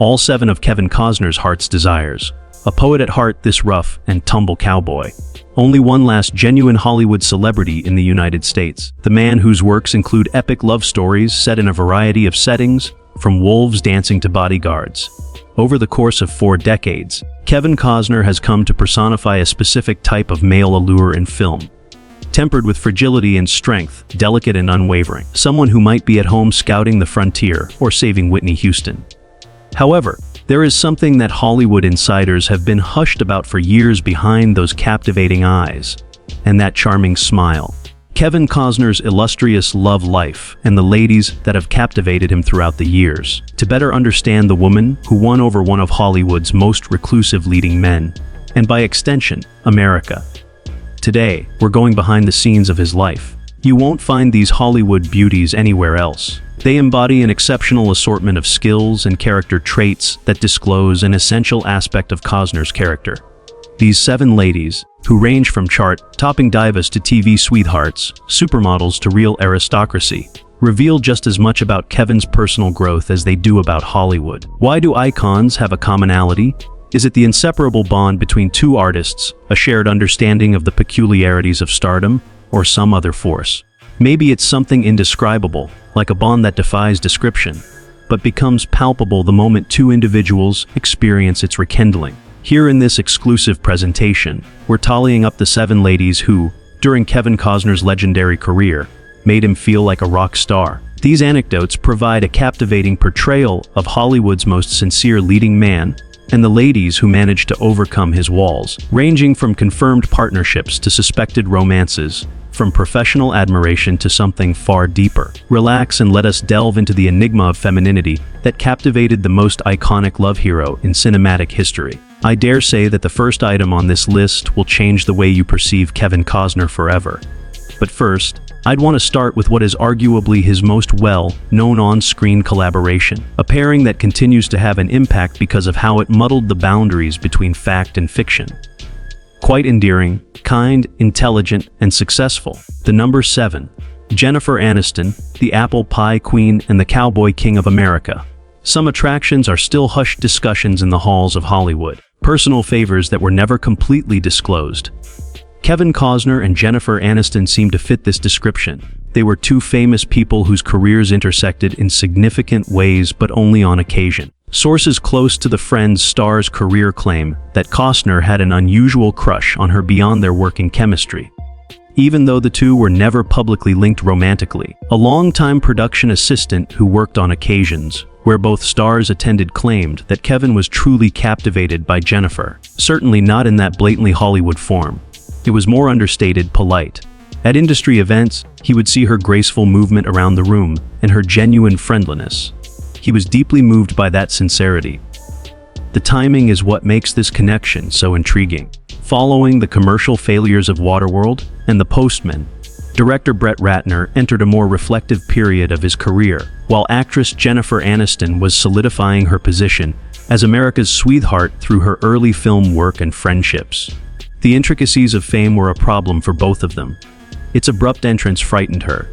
all 7 of Kevin Costner's heart's desires. A poet at heart, this rough and tumble cowboy. Only one last genuine Hollywood celebrity in the United States. The man whose works include epic love stories set in a variety of settings, from wolves dancing to bodyguards. Over the course of 4 decades, Kevin Costner has come to personify a specific type of male allure in film. Tempered with fragility and strength, delicate and unwavering. Someone who might be at home scouting the frontier or saving Whitney Houston. However, there is something that Hollywood insiders have been hushed about for years behind those captivating eyes, and that charming smile. Kevin Costner's illustrious love life and the ladies that have captivated him throughout the years. To better understand the woman who won over one of Hollywood's most reclusive leading men, and by extension, America. Today, we're going behind the scenes of his life. You won't find these Hollywood beauties anywhere else. They embody an exceptional assortment of skills and character traits that disclose an essential aspect of Costner's character. These 7 ladies, who range from chart-topping divas to TV sweethearts, supermodels to real aristocracy, reveal just as much about Kevin's personal growth as they do about Hollywood. Why do icons have a commonality? Is it the inseparable bond between 2 artists, a shared understanding of the peculiarities of stardom, or some other force? Maybe it's something indescribable, like a bond that defies description, but becomes palpable the moment 2 individuals experience its rekindling. Here in this exclusive presentation, we're tallying up the 7 ladies who, during Kevin Costner's legendary career, made him feel like a rock star. These anecdotes provide a captivating portrayal of Hollywood's most sincere leading man, and the ladies who managed to overcome his walls, ranging from confirmed partnerships to suspected romances, from professional admiration to something far deeper. Relax and let us delve into the enigma of femininity that captivated the most iconic love hero in cinematic history. I dare say that the first item on this list will change the way you perceive Kevin Costner forever. But first, I'd want to start with what is arguably his most well-known on-screen collaboration, a pairing that continues to have an impact because of how it muddled the boundaries between fact and fiction. Quite endearing, kind, intelligent, and successful. The number 7, Jennifer Aniston, the apple pie queen and the cowboy king of America. Some attractions are still hushed discussions in the halls of Hollywood, personal favors that were never completely disclosed. Kevin Costner and Jennifer Aniston seem to fit this description. They were 2 famous people whose careers intersected in significant ways but only on occasion. Sources close to the Friends star's career claim that Costner had an unusual crush on her beyond their working chemistry, even though the 2 were never publicly linked romantically. A longtime production assistant who worked on occasions where both stars attended claimed that Kevin was truly captivated by Jennifer, certainly not in that blatantly Hollywood form. It was more understated, polite. At industry events, he would see her graceful movement around the room and her genuine friendliness. He was deeply moved by that sincerity. The timing is what makes this connection so intriguing. Following the commercial failures of Waterworld and The Postman, director Brett Ratner entered a more reflective period of his career, while actress Jennifer Aniston was solidifying her position as America's sweetheart through her early film work and friendships. The intricacies of fame were a problem for both of them. Its abrupt entrance frightened her,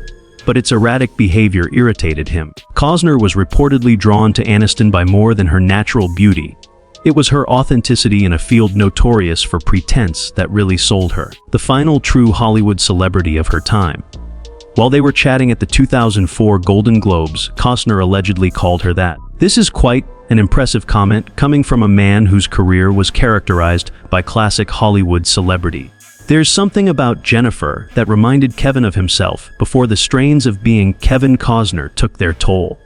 but its erratic behavior irritated him. Costner was reportedly drawn to Aniston by more than her natural beauty. It was her authenticity in a field notorious for pretense that really sold her. The final true Hollywood celebrity of her time. While they were chatting at the 2004 Golden Globes, Costner allegedly called her that. This is quite an impressive comment coming from a man whose career was characterized by classic Hollywood celebrity. There's something about Jennifer that reminded Kevin of himself before the strains of being Kevin Costner took their toll.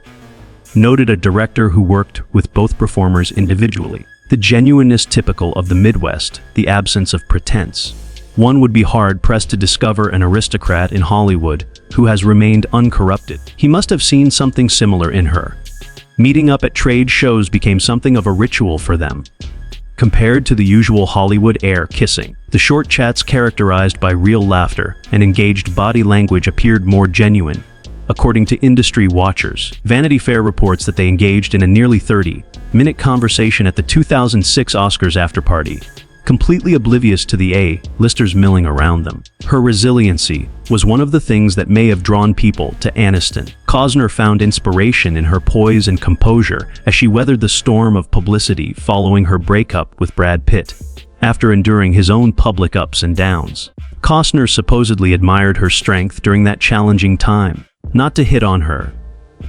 Noted a director who worked with both performers individually. The genuineness typical of the Midwest, the absence of pretense. One would be hard-pressed to discover an aristocrat in Hollywood who has remained uncorrupted. He must have seen something similar in her. Meeting up at trade shows became something of a ritual for them. Compared to the usual Hollywood air kissing, the short chats characterized by real laughter and engaged body language appeared more genuine. According to industry watchers, Vanity Fair reports that they engaged in a nearly 30-minute conversation at the 2006 Oscars after-party, completely oblivious to the A-listers milling around them. Her resiliency was one of the things that may have drawn people to Aniston. Costner found inspiration in her poise and composure as she weathered the storm of publicity following her breakup with Brad Pitt. After enduring his own public ups and downs, Costner supposedly admired her strength during that challenging time. Not to hit on her,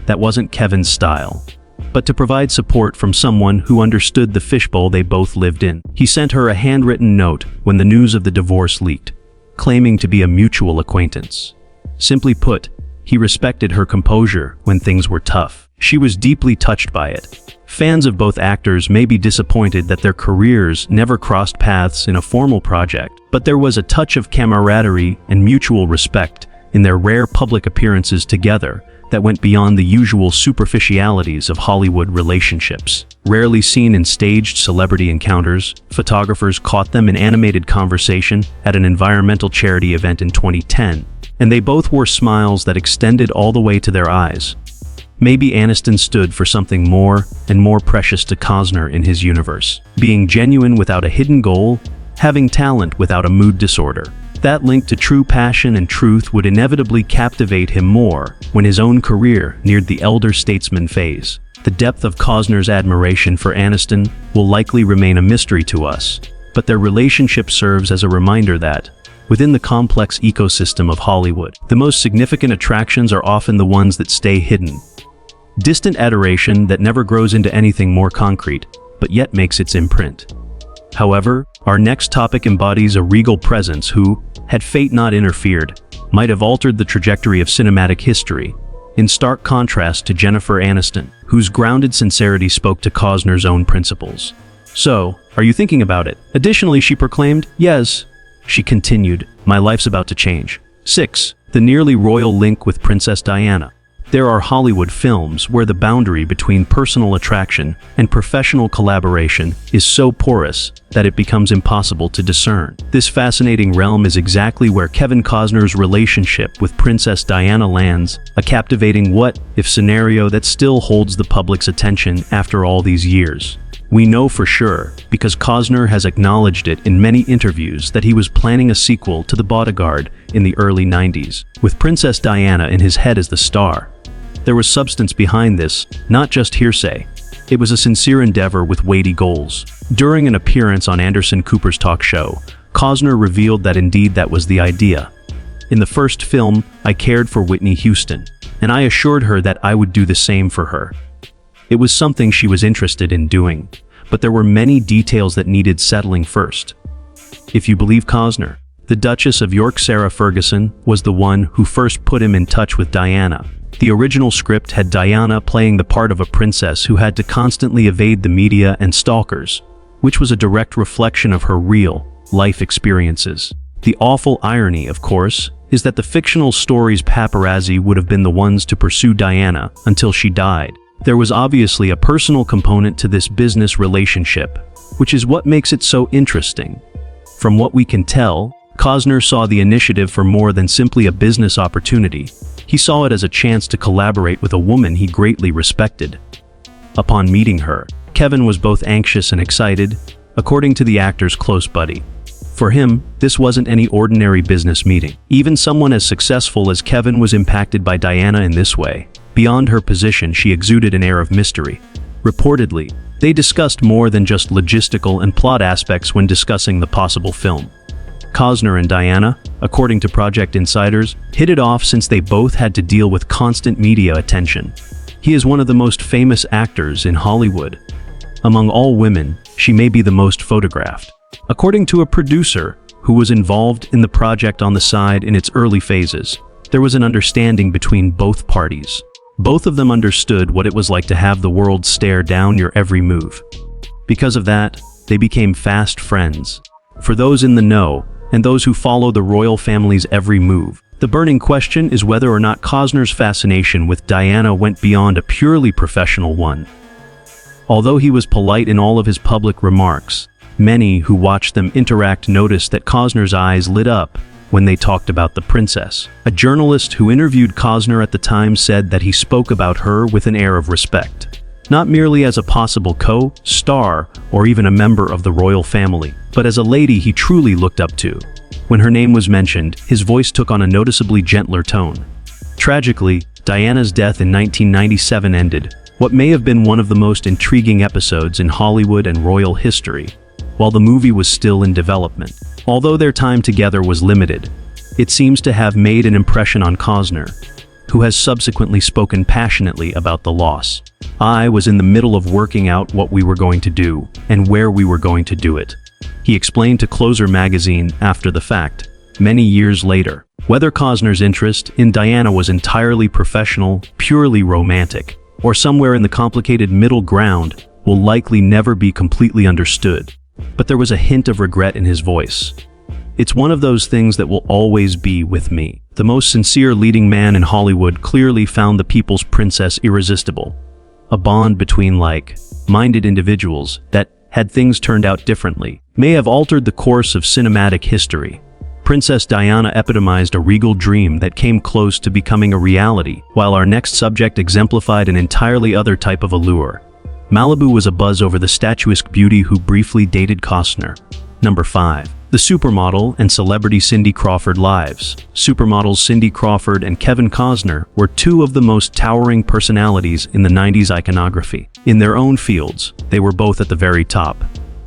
that wasn't Kevin's style, but to provide support from someone who understood the fishbowl they both lived in. He sent her a handwritten note when the news of the divorce leaked, claiming to be a mutual acquaintance. Simply put, he respected her composure when things were tough. She was deeply touched by it. Fans of both actors may be disappointed that their careers never crossed paths in a formal project, but there was a touch of camaraderie and mutual respect in their rare public appearances together that went beyond the usual superficialities of Hollywood relationships. Rarely seen in staged celebrity encounters, photographers caught them in animated conversation at an environmental charity event in 2010, and they both wore smiles that extended all the way to their eyes. Maybe Aniston stood for something more and more precious to Costner in his universe. Being genuine without a hidden goal, having talent without a mood disorder. That link to true passion and truth would inevitably captivate him more when his own career neared the elder statesman phase. The depth of Costner's admiration for Aniston will likely remain a mystery to us, but their relationship serves as a reminder that, within the complex ecosystem of Hollywood, the most significant attractions are often the ones that stay hidden. Distant adoration that never grows into anything more concrete, but yet makes its imprint. However, our next topic embodies a regal presence who, had fate not interfered, might have altered the trajectory of cinematic history, in stark contrast to Jennifer Aniston, whose grounded sincerity spoke to Costner's own principles. "So, are you thinking about it?" Additionally, she proclaimed, "Yes." She continued, "My life's about to change." 6. The nearly royal link with Princess Diana. There are Hollywood films where the boundary between personal attraction and professional collaboration is so porous that it becomes impossible to discern. This fascinating realm is exactly where Kevin Costner's relationship with Princess Diana lands, a captivating what-if scenario that still holds the public's attention after all these years. We know for sure, because Costner has acknowledged it in many interviews, that he was planning a sequel to The Bodyguard in the early 90s, with Princess Diana in his head as the star. There was substance behind this, not just hearsay. It was a sincere endeavor with weighty goals. During an appearance on Anderson Cooper's talk show, Costner revealed that indeed that was the idea. In the first film, I cared for Whitney Houston, and I assured her that I would do the same for her. It was something she was interested in doing, but there were many details that needed settling first. If you believe Costner, the Duchess of York, Sarah Ferguson, was the one who first put him in touch with Diana. The original script had Diana playing the part of a princess who had to constantly evade the media and stalkers, which was a direct reflection of her real life experiences. The awful irony, of course, is that the fictional story's paparazzi would have been the ones to pursue Diana until she died. There was obviously a personal component to this business relationship, which is what makes it so interesting. From what we can tell, Costner saw the initiative for more than simply a business opportunity. He saw it as a chance to collaborate with a woman he greatly respected. Upon meeting her, Kevin was both anxious and excited, according to the actor's close buddy. For him, this wasn't any ordinary business meeting. Even someone as successful as Kevin was impacted by Diana in this way. Beyond her position, she exuded an air of mystery. Reportedly, they discussed more than just logistical and plot aspects when discussing the possible film. Costner and Diana, according to Project Insiders, hit it off since they both had to deal with constant media attention. He is one of the most famous actors in Hollywood. Among all women, she may be the most photographed. According to a producer who was involved in the project on the side in its early phases, there was an understanding between both parties. Both of them understood what it was like to have the world stare down your every move. Because of that, they became fast friends. For those in the know, and those who follow the royal family's every move, the burning question is whether or not Costner's fascination with Diana went beyond a purely professional one. Although he was polite in all of his public remarks, many who watched them interact noticed that Costner's eyes lit up when they talked about the princess. A journalist who interviewed Costner at the time said that he spoke about her with an air of respect. not merely as a possible co-star or even a member of the royal family, but as a lady he truly looked up to. When her name was mentioned, his voice took on a noticeably gentler tone. Tragically, Diana's death in 1997 ended what may have been one of the most intriguing episodes in Hollywood and royal history, while the movie was still in development. Although their time together was limited, it seems to have made an impression on Costner, who has subsequently spoken passionately about the loss. "I was in the middle of working out what we were going to do and where we were going to do it," he explained to Closer magazine after the fact, many years later. Whether Costner's interest in Diana was entirely professional, purely romantic, or somewhere in the complicated middle ground will likely never be completely understood. But there was a hint of regret in his voice. "It's one of those things that will always be with me." The most sincere leading man in Hollywood clearly found the people's princess irresistible. A bond between like-minded individuals that, had things turned out differently, may have altered the course of cinematic history. Princess Diana epitomized a regal dream that came close to becoming a reality, while our next subject exemplified an entirely other type of allure. Malibu was abuzz over the statuesque beauty who briefly dated Costner. Number 5. The supermodel and celebrity Cindy Crawford lives. Supermodels Cindy Crawford and Kevin Costner were two of the most towering personalities in the 90s iconography. In their own fields, they were both at the very top.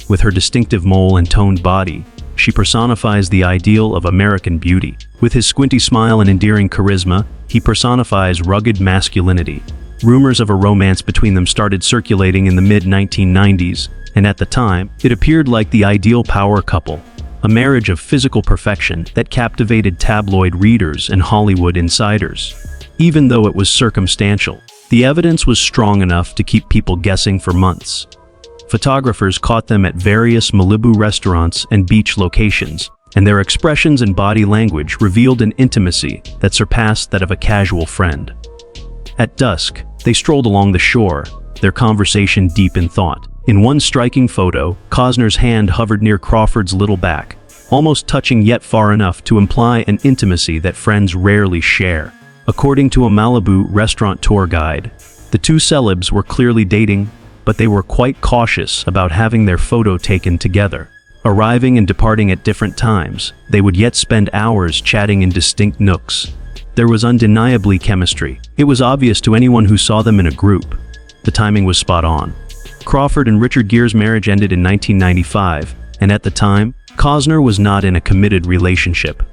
With her distinctive mole and toned body, she personifies the ideal of American beauty. With his squinty smile and endearing charisma, he personifies rugged masculinity. Rumors of a romance between them started circulating in the mid-1990s, and at the time, it appeared like the ideal power couple, a marriage of physical perfection that captivated tabloid readers and Hollywood insiders. Even though it was circumstantial, the evidence was strong enough to keep people guessing for months. Photographers caught them at various Malibu restaurants and beach locations, and their expressions and body language revealed an intimacy that surpassed that of a casual friend. At dusk, they strolled along the shore, their conversation deep in thought. In one striking photo, Costner's hand hovered near Crawford's little back, almost touching yet far enough to imply an intimacy that friends rarely share. According to a Malibu restaurant tour guide, the two celebs were clearly dating, but they were quite cautious about having their photo taken together. Arriving and departing at different times, they would yet spend hours chatting in distinct nooks. There was undeniably chemistry. It was obvious to anyone who saw them in a group. The timing was spot on. Crawford and Richard Gere's marriage ended in 1995, and at the time, Costner was not in a committed relationship.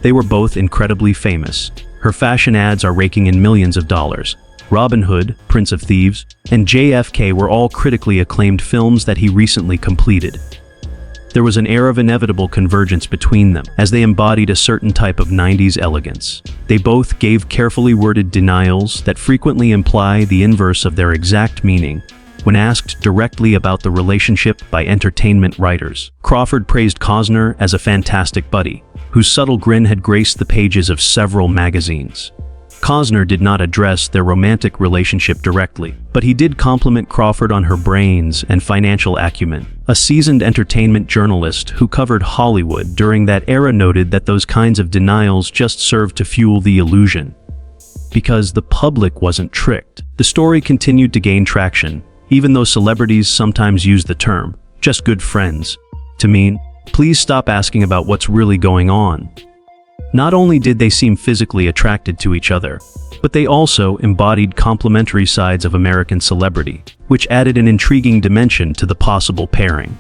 They were both incredibly famous. Her fashion ads are raking in millions of dollars. Robin Hood, Prince of Thieves, and JFK were all critically acclaimed films that he recently completed. There was an air of inevitable convergence between them, as they embodied a certain type of 90s elegance. They both gave carefully worded denials that frequently imply the inverse of their exact meaning when asked directly about the relationship by entertainment writers. Crawford praised Costner as a fantastic buddy, whose subtle grin had graced the pages of several magazines. Costner did not address their romantic relationship directly, but he did compliment Crawford on her brains and financial acumen. A seasoned entertainment journalist who covered Hollywood during that era noted that those kinds of denials just served to fuel the illusion, because the public wasn't tricked. The story continued to gain traction, even though celebrities sometimes use the term, "just good friends," to mean, "please stop asking about what's really going on." Not only did they seem physically attracted to each other, but they also embodied complementary sides of American celebrity, which added an intriguing dimension to the possible pairing.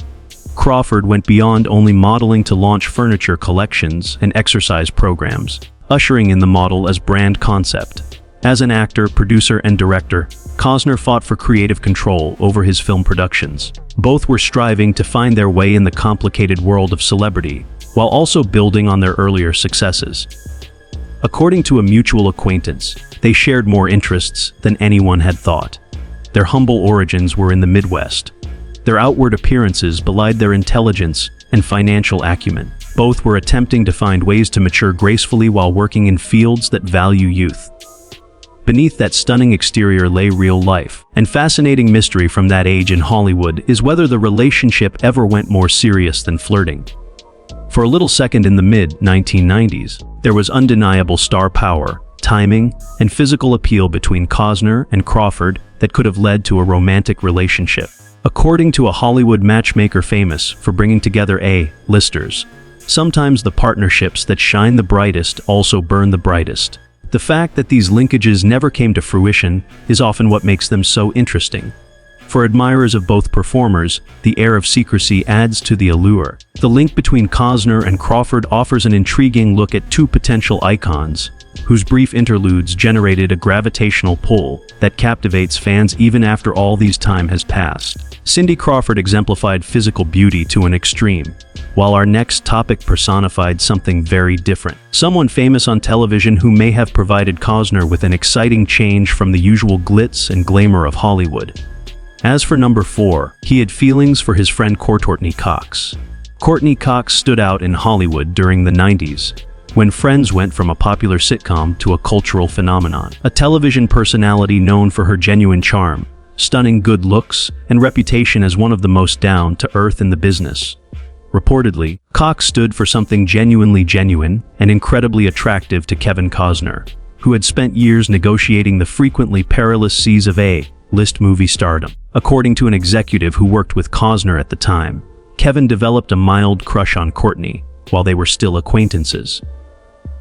Crawford went beyond only modeling to launch furniture collections and exercise programs, ushering in the model as brand concept. As an actor, producer, and director, Costner fought for creative control over his film productions. Both were striving to find their way in the complicated world of celebrity, while also building on their earlier successes. According to a mutual acquaintance, they shared more interests than anyone had thought. Their humble origins were in the Midwest. Their outward appearances belied their intelligence and financial acumen. Both were attempting to find ways to mature gracefully while working in fields that value youth. Beneath that stunning exterior lay real life, and fascinating mystery from that age in Hollywood is whether the relationship ever went more serious than flirting. For a little second in the mid-1990s, there was undeniable star power, timing, and physical appeal between Costner and Crawford that could have led to a romantic relationship. According to a Hollywood matchmaker famous for bringing together A-listers, sometimes the partnerships that shine the brightest also burn the brightest. The fact that these linkages never came to fruition is often what makes them so interesting. For admirers of both performers, the air of secrecy adds to the allure. The link between Costner and Crawford offers an intriguing look at two potential icons, whose brief interludes generated a gravitational pull that captivates fans even after all these time has passed. Cindy Crawford exemplified physical beauty to an extreme, while our next topic personified something very different. Someone famous on television who may have provided Costner with an exciting change from the usual glitz and glamour of Hollywood. As for number 4, he had feelings for his friend Courteney Cox. Courteney Cox stood out in Hollywood during the 90s, when Friends went from a popular sitcom to a cultural phenomenon. A television personality known for her genuine charm, stunning good looks, and reputation as one of the most down-to-earth in the business. Reportedly, Cox stood for something genuinely genuine and incredibly attractive to Kevin Costner, who had spent years negotiating the frequently perilous seas of A-list movie stardom. According to an executive who worked with Costner at the time, Kevin developed a mild crush on Courteney while they were still acquaintances.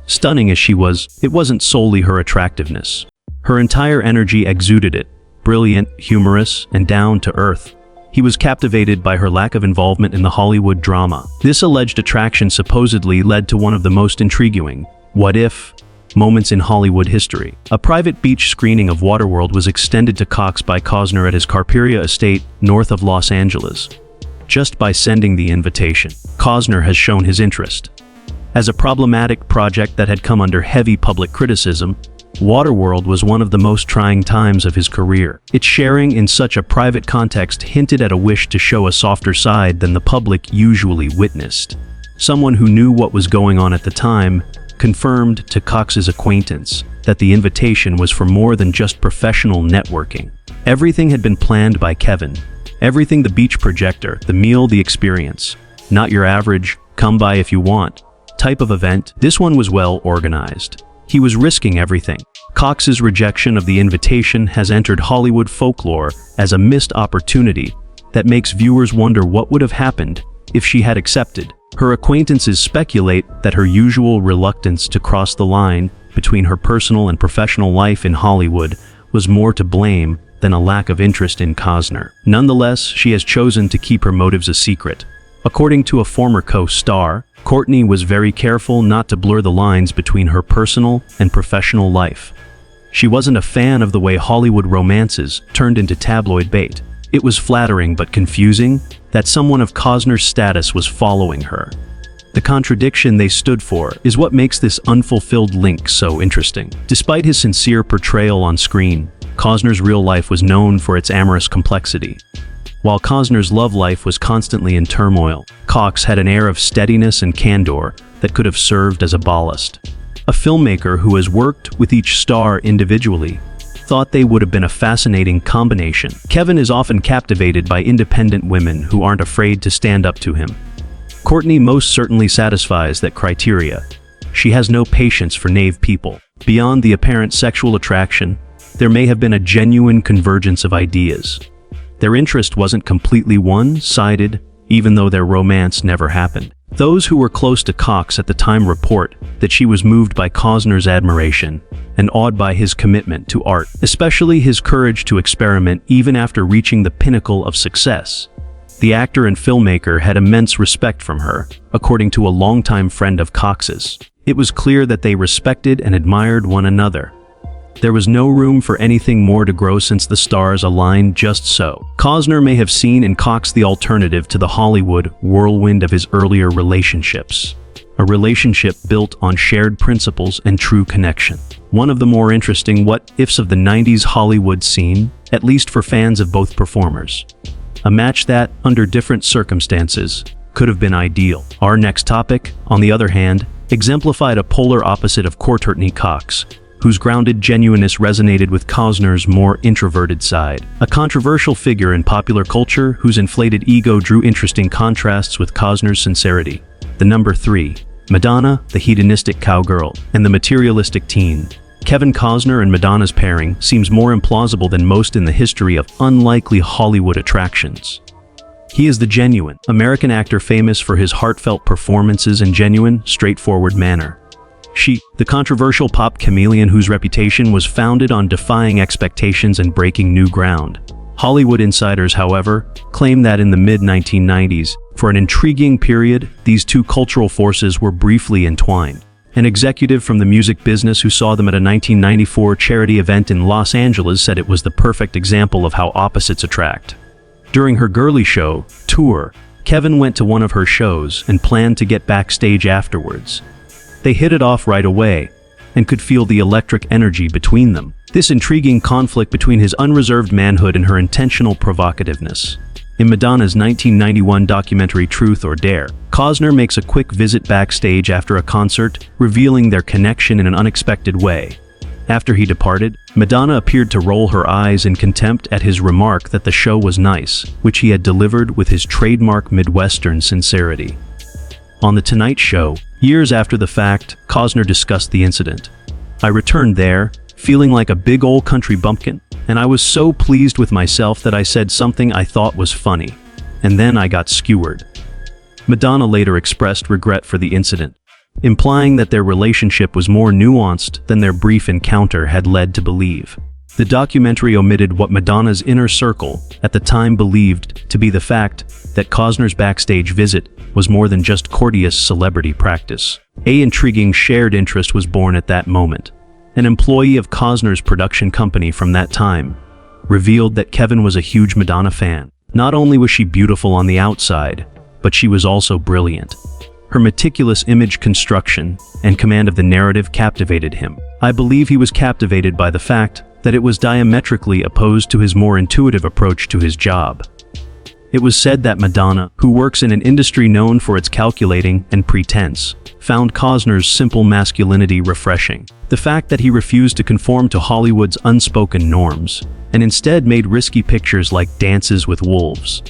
Stunning as she was, it wasn't solely her attractiveness. Her entire energy exuded it, brilliant, humorous, and down-to-earth. He was captivated by her lack of involvement in the Hollywood drama. This alleged attraction supposedly led to one of the most intriguing what-if moments in Hollywood history. A private beach screening of Waterworld was extended to Cox by Costner at his Carperia estate north of Los Angeles. Just by sending the invitation, Costner has shown his interest. As a problematic project that had come under heavy public criticism, Waterworld was one of the most trying times of his career. Its sharing in such a private context hinted at a wish to show a softer side than the public usually witnessed. Someone who knew what was going on at the time confirmed to Cox's acquaintance that the invitation was for more than just professional networking. Everything had been planned by Kevin. Everything: the beach projector, the meal, the experience. Not your average, come by if you want type of event. This one was well organized. He was risking everything. Cox's rejection of the invitation has entered Hollywood folklore as a missed opportunity that makes viewers wonder what would have happened if she had accepted. Her acquaintances speculate that her usual reluctance to cross the line between her personal and professional life in Hollywood was more to blame than a lack of interest in Costner. Nonetheless, she has chosen to keep her motives a secret. According to a former co-star, Courteney was very careful not to blur the lines between her personal and professional life. She wasn't a fan of the way Hollywood romances turned into tabloid bait. It was flattering but confusing that someone of Costner's status was following her. The contradiction they stood for is what makes this unfulfilled link so interesting. Despite his sincere portrayal on screen, Costner's real life was known for its amorous complexity. While Costner's love life was constantly in turmoil, Cox had an air of steadiness and candor that could have served as a ballast. A filmmaker who has worked with each star individually thought they would have been a fascinating combination. Kevin is often captivated by independent women who aren't afraid to stand up to him. Courteney most certainly satisfies that criteria. She has no patience for naive people. Beyond the apparent sexual attraction, there may have been a genuine convergence of ideas. Their interest wasn't completely one-sided, even though their romance never happened. Those who were close to Cox at the time report that she was moved by Costner's admiration and awed by his commitment to art, especially his courage to experiment even after reaching the pinnacle of success. The actor and filmmaker had immense respect from her, according to a longtime friend of Cox's. It was clear that they respected and admired one another. There was no room for anything more to grow since the stars aligned just so. Costner may have seen in Cox the alternative to the Hollywood whirlwind of his earlier relationships. A relationship built on shared principles and true connection. One of the more interesting what-ifs of the 90s Hollywood scene, at least for fans of both performers. A match that, under different circumstances, could have been ideal. Our next topic, on the other hand, exemplified a polar opposite of Courteney Cox, whose grounded genuineness resonated with Costner's more introverted side. A controversial figure in popular culture whose inflated ego drew interesting contrasts with Costner's sincerity. The number 3, Madonna, the hedonistic cowgirl, and the materialistic teen, Kevin Costner and Madonna's pairing seems more implausible than most in the history of unlikely Hollywood attractions. He is the genuine American actor famous for his heartfelt performances and genuine, straightforward manner. She, the controversial pop chameleon whose reputation was founded on defying expectations and breaking new ground. Hollywood insiders, however, claim that in the mid-1990s, for an intriguing period, these two cultural forces were briefly entwined. An executive from the music business who saw them at a 1994 charity event in Los Angeles said it was the perfect example of how opposites attract. During her Girly Show tour, Kevin went to one of her shows and planned to get backstage afterwards. They hit it off right away and could feel the electric energy between them. This intriguing conflict between his unreserved manhood and her intentional provocativeness. In Madonna's 1991 documentary Truth or Dare, Costner makes a quick visit backstage after a concert, revealing their connection in an unexpected way. After he departed, Madonna appeared to roll her eyes in contempt at his remark that the show was nice, which he had delivered with his trademark Midwestern sincerity. On The Tonight Show, years after the fact, Costner discussed the incident. "I returned there, feeling like a big old country bumpkin, and I was so pleased with myself that I said something I thought was funny. And then I got skewered." Madonna later expressed regret for the incident, implying that their relationship was more nuanced than their brief encounter had led to believe. The documentary omitted what Madonna's inner circle at the time believed to be the fact that Costner's backstage visit was more than just courteous celebrity practice. An intriguing shared interest was born at that moment. An employee of Costner's production company from that time revealed that Kevin was a huge Madonna fan. Not only was she beautiful on the outside, but she was also brilliant. Her meticulous image construction and command of the narrative captivated him. I believe he was captivated by the fact that it was diametrically opposed to his more intuitive approach to his job. It was said that Madonna, who works in an industry known for its calculating and pretense, found Costner's simple masculinity refreshing. The fact that he refused to conform to Hollywood's unspoken norms, and instead made risky pictures like Dances with Wolves,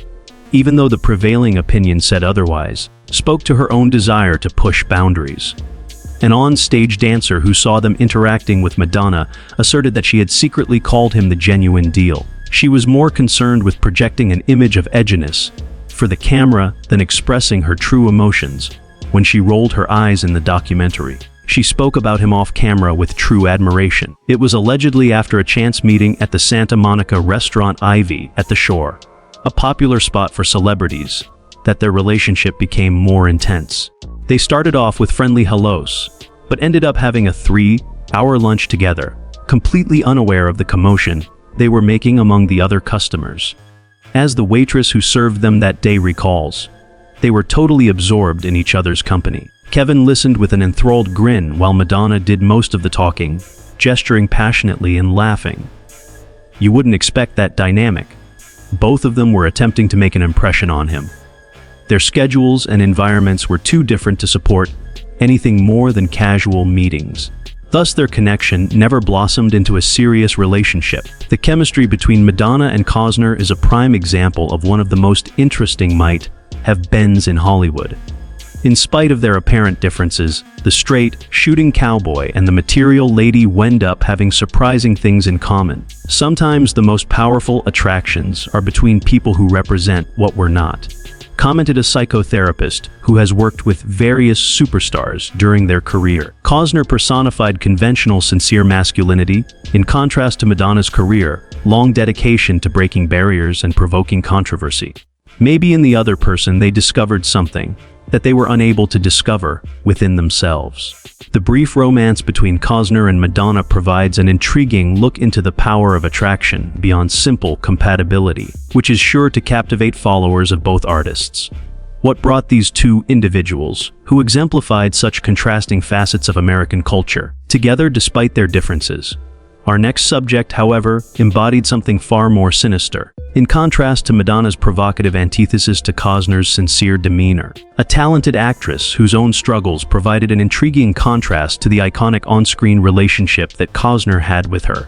even though the prevailing opinion said otherwise, spoke to her own desire to push boundaries. An on-stage dancer who saw them interacting with Madonna asserted that she had secretly called him the genuine deal. She was more concerned with projecting an image of edginess for the camera than expressing her true emotions. When she rolled her eyes in the documentary, she spoke about him off camera with true admiration. It was allegedly after a chance meeting at the Santa Monica restaurant Ivy at the Shore, a popular spot for celebrities, that their relationship became more intense. They started off with friendly hellos, but ended up having a 3-hour lunch together, completely unaware of the commotion they were making among the other customers. As the waitress who served them that day recalls, they were totally absorbed in each other's company. Kevin listened with an enthralled grin while Madonna did most of the talking, gesturing passionately and laughing. You wouldn't expect that dynamic. Both of them were attempting to make an impression on him. Their schedules and environments were too different to support anything more than casual meetings. Thus, their connection never blossomed into a serious relationship. The chemistry between Madonna and Costner is a prime example of one of the most interesting might have beens in Hollywood. In spite of their apparent differences, the straight, shooting cowboy and the material lady wind up having surprising things in common. Sometimes the most powerful attractions are between people who represent what we're not, commented a psychotherapist who has worked with various superstars during their career. Costner personified conventional sincere masculinity, in contrast to Madonna's career, long dedication to breaking barriers and provoking controversy. Maybe in the other person they discovered something that they were unable to discover within themselves. The brief romance between Costner and Madonna provides an intriguing look into the power of attraction beyond simple compatibility, which is sure to captivate followers of both artists. What brought these two individuals, who exemplified such contrasting facets of American culture, together despite their differences? Our next subject, however, embodied something far more sinister. In contrast to Madonna's provocative antithesis to Costner's sincere demeanor, a talented actress whose own struggles provided an intriguing contrast to the iconic on-screen relationship that Costner had with her.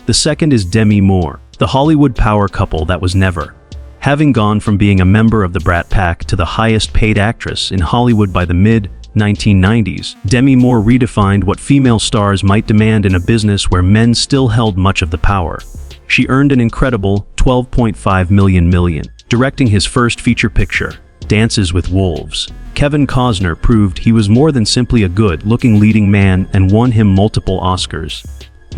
The second is Demi Moore, the Hollywood power couple that was never. Having gone from being a member of the Brat Pack to the highest-paid actress in Hollywood by the mid 1990s, Demi Moore redefined what female stars might demand in a business where men still held much of the power. She earned an incredible $12.5 million, directing his first feature picture, Dances with Wolves. Kevin Costner proved he was more than simply a good-looking leading man and won him multiple Oscars.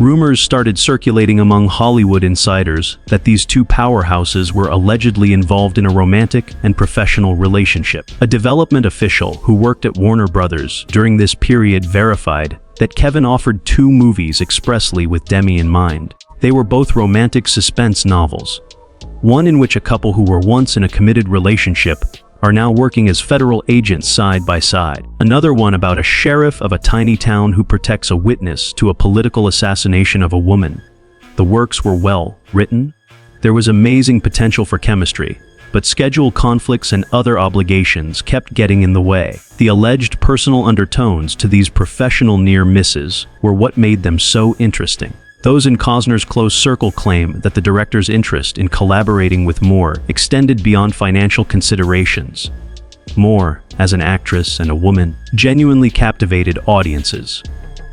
Rumors started circulating among Hollywood insiders that these two powerhouses were allegedly involved in a romantic and professional relationship. A development official who worked at Warner Brothers during this period verified that Kevin offered 2 movies expressly with Demi in mind. They were both romantic suspense novels, one in which a couple who were once in a committed relationship are now working as federal agents side by side. Another one about a sheriff of a tiny town who protects a witness to a political assassination of a woman. The works were well written. There was amazing potential for chemistry, but schedule conflicts and other obligations kept getting in the way. The alleged personal undertones to these professional near misses were what made them so interesting. Those in Costner's close circle claim that the director's interest in collaborating with Moore extended beyond financial considerations. Moore, as an actress and a woman, genuinely captivated audiences.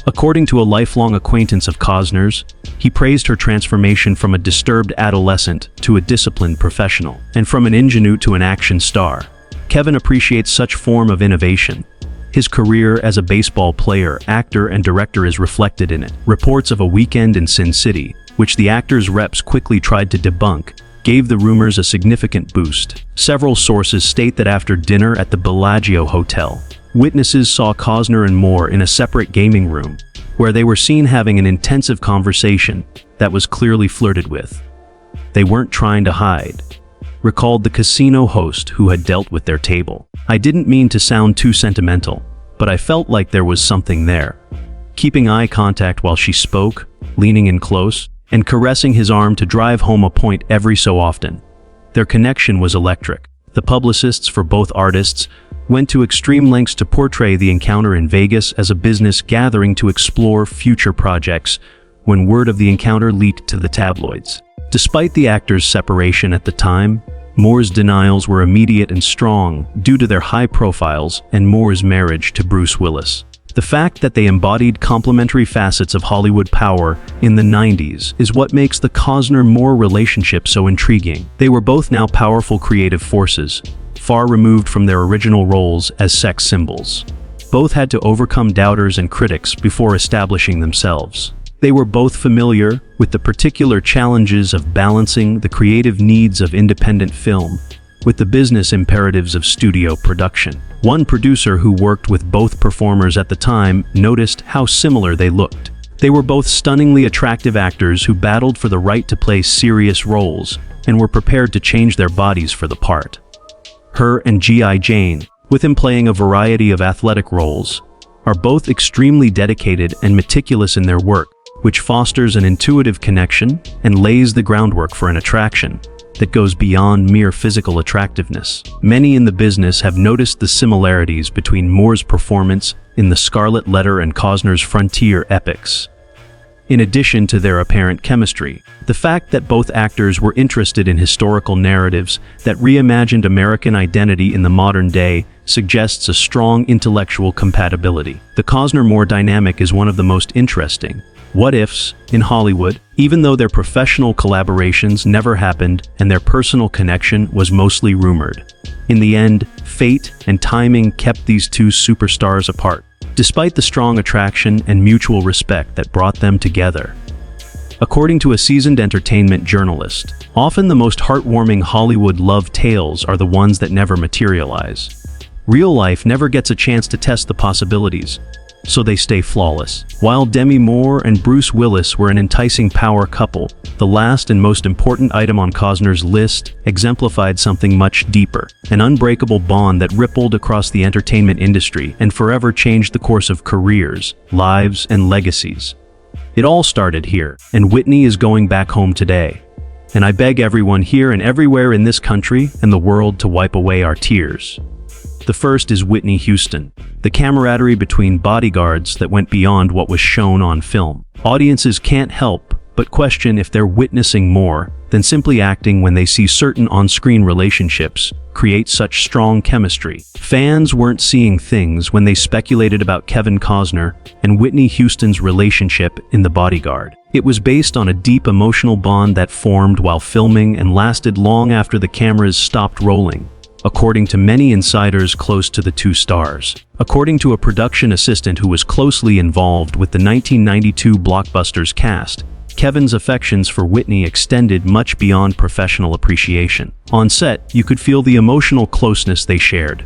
According to a lifelong acquaintance of Costner's, he praised her transformation from a disturbed adolescent to a disciplined professional, and from an ingenue to an action star. Kevin appreciates such form of innovation. His career as a baseball player, actor, and director is reflected in it. Reports of a weekend in Sin City, which the actor's reps quickly tried to debunk, gave the rumors a significant boost. Several sources state that after dinner at the Bellagio Hotel, witnesses saw Costner and Moore in a separate gaming room, where they were seen having an intensive conversation that was clearly flirted with. They weren't trying to hide, recalled the casino host who had dealt with their table. I didn't mean to sound too sentimental, but I felt like there was something there. Keeping eye contact while she spoke, leaning in close, and caressing his arm to drive home a point every so often. Their connection was electric. The publicists for both artists went to extreme lengths to portray the encounter in Vegas as a business gathering to explore future projects, when word of the encounter leaked to the tabloids. Despite the actors' separation at the time, Moore's denials were immediate and strong due to their high profiles and Moore's marriage to Bruce Willis. The fact that they embodied complementary facets of Hollywood power in the 90s is what makes the Costner-Moore relationship so intriguing. They were both now powerful creative forces, far removed from their original roles as sex symbols. Both had to overcome doubters and critics before establishing themselves. They were both familiar with the particular challenges of balancing the creative needs of independent film with the business imperatives of studio production. One producer who worked with both performers at the time noticed how similar they looked. They were both stunningly attractive actors who battled for the right to play serious roles and were prepared to change their bodies for the part. Her and G.I. Jane, with him playing a variety of athletic roles, are both extremely dedicated and meticulous in their work, which fosters an intuitive connection and lays the groundwork for an attraction that goes beyond mere physical attractiveness. Many in the business have noticed the similarities between Moore's performance in The Scarlet Letter and Costner's Frontier epics. In addition to their apparent chemistry, the fact that both actors were interested in historical narratives that reimagined American identity in the modern day suggests a strong intellectual compatibility. The Costner-Moore dynamic is one of the most interesting what-ifs in Hollywood, even though their professional collaborations never happened and their personal connection was mostly rumored. In the end, fate and timing kept these two superstars apart, despite the strong attraction and mutual respect that brought them together. According to a seasoned entertainment journalist, often the most heartwarming Hollywood love tales are the ones that never materialize. Real life never gets a chance to test the possibilities, so they stay flawless. While Demi Moore and Bruce Willis were an enticing power couple, the last and most important item on Costner's list exemplified something much deeper, an unbreakable bond that rippled across the entertainment industry and forever changed the course of careers, lives, and legacies. It all started here, and Whitney is going back home today. And I beg everyone here and everywhere in this country and the world to wipe away our tears. The first is Whitney Houston, the camaraderie between bodyguards that went beyond what was shown on film. Audiences can't help but question if they're witnessing more than simply acting when they see certain on-screen relationships create such strong chemistry. Fans weren't seeing things when they speculated about Kevin Costner and Whitney Houston's relationship in The Bodyguard. It was based on a deep emotional bond that formed while filming and lasted long after the cameras stopped rolling, according to many insiders close to the two stars. According to a production assistant who was closely involved with the 1992 blockbuster's cast, Kevin's affections for Whitney extended much beyond professional appreciation. On set, you could feel the emotional closeness they shared.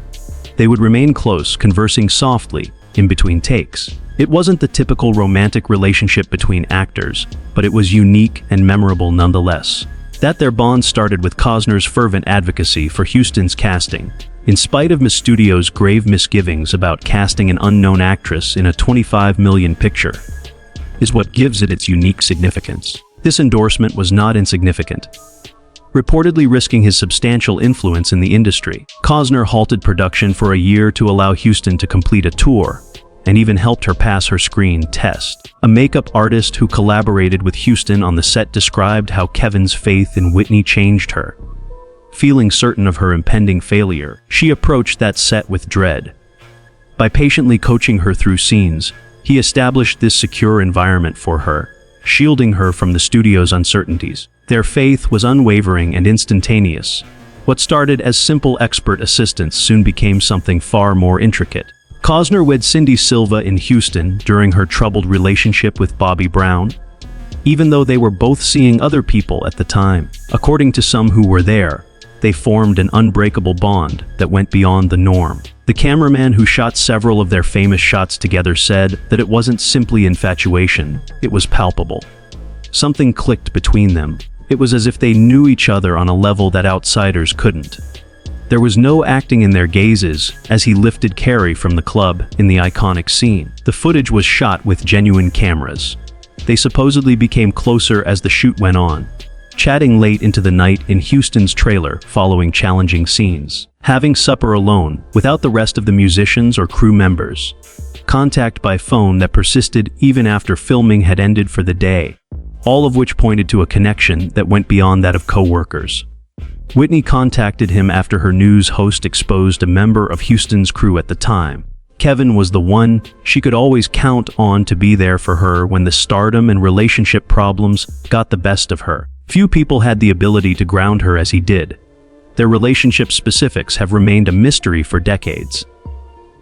They would remain close, conversing softly in between takes. It wasn't the typical romantic relationship between actors, but it was unique and memorable nonetheless. That their bond started with Costner's fervent advocacy for Houston's casting. In spite of Miss Studio's grave misgivings about casting an unknown actress in a $25 million picture, is what gives it its unique significance. This endorsement was not insignificant. Reportedly risking his substantial influence in the industry, Costner halted production for a year to allow Houston to complete a tour, and even helped her pass her screen test. A makeup artist who collaborated with Houston on the set described how Kevin's faith in Whitney changed her. Feeling certain of her impending failure, she approached that set with dread. By patiently coaching her through scenes, he established this secure environment for her, shielding her from the studio's uncertainties. Their faith was unwavering and instantaneous. What started as simple expert assistance soon became something far more intricate. Costner wed Cindy Silva in Houston during her troubled relationship with Bobby Brown, even though they were both seeing other people at the time. According to some who were there, they formed an unbreakable bond that went beyond the norm. The cameraman who shot several of their famous shots together said that it wasn't simply infatuation, it was palpable. Something clicked between them. It was as if they knew each other on a level that outsiders couldn't. There was no acting in their gazes as he lifted Carrie from the club in the iconic scene. The footage was shot with genuine cameras. They supposedly became closer as the shoot went on, chatting late into the night in Houston's trailer following challenging scenes, having supper alone without the rest of the musicians or crew members, contact by phone that persisted even after filming had ended for the day, all of which pointed to a connection that went beyond that of co-workers. Whitney contacted him after her news host exposed a member of Houston's crew at the time. Kevin was the one she could always count on to be there for her when the stardom and relationship problems got the best of her. Few people had the ability to ground her as he did. Their relationship specifics have remained a mystery for decades.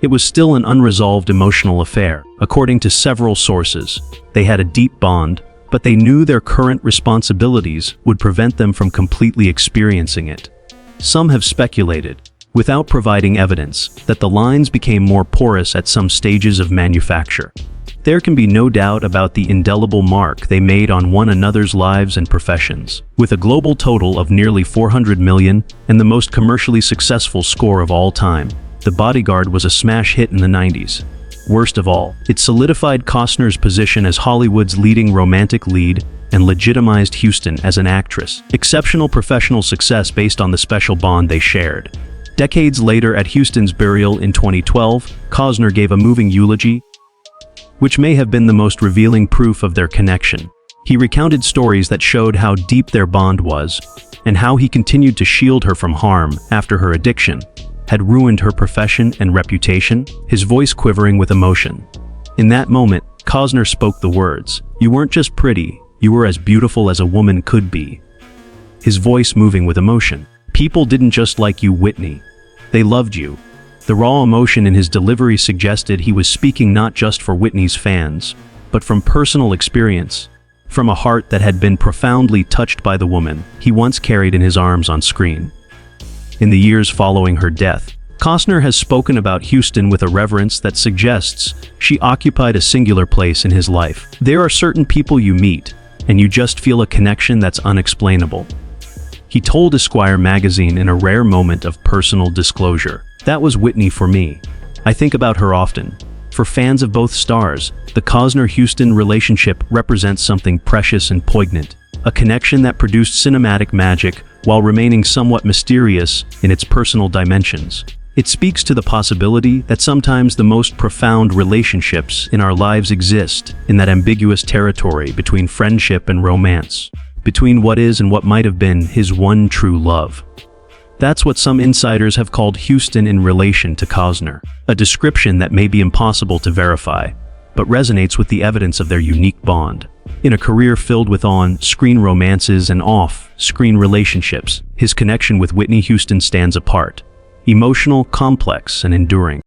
It was still an unresolved emotional affair. According to several sources, they had a deep bond, but they knew their current responsibilities would prevent them from completely experiencing it. Some have speculated, without providing evidence, that the lines became more porous at some stages of manufacture. There can be no doubt about the indelible mark they made on one another's lives and professions. With a global total of nearly 400 million and the most commercially successful score of all time, The Bodyguard was a smash hit in the 90s. Worst of all, it solidified Costner's position as Hollywood's leading romantic lead and legitimized Houston as an actress. Exceptional professional success based on the special bond they shared. Decades later, at Houston's burial in 2012, Costner gave a moving eulogy, which may have been the most revealing proof of their connection. He recounted stories that showed how deep their bond was, and how he continued to shield her from harm after her addiction had ruined her profession and reputation, his voice quivering with emotion. In that moment, Costner spoke the words, "You weren't just pretty, you were as beautiful as a woman could be." His voice moving with emotion. "People didn't just like you, Whitney. They loved you." The raw emotion in his delivery suggested he was speaking not just for Whitney's fans, but from personal experience, from a heart that had been profoundly touched by the woman he once carried in his arms on screen. In the years following her death, Costner has spoken about Houston with a reverence that suggests she occupied a singular place in his life. There are certain people you meet, and you just feel a connection that's unexplainable. He told Esquire magazine in a rare moment of personal disclosure. "That was Whitney for me. I think about her often." For fans of both stars, the Costner-Houston relationship represents something precious and poignant, a connection that produced cinematic magic while remaining somewhat mysterious in its personal dimensions. It speaks to the possibility that sometimes the most profound relationships in our lives exist in that ambiguous territory between friendship and romance, between what is and what might have been his one true love. That's what some insiders have called Houston in relation to Costner, a description that may be impossible to verify, but resonates with the evidence of their unique bond. In a career filled with on-screen romances and off-screen relationships, his connection with Whitney Houston stands apart. Emotional, complex, and enduring.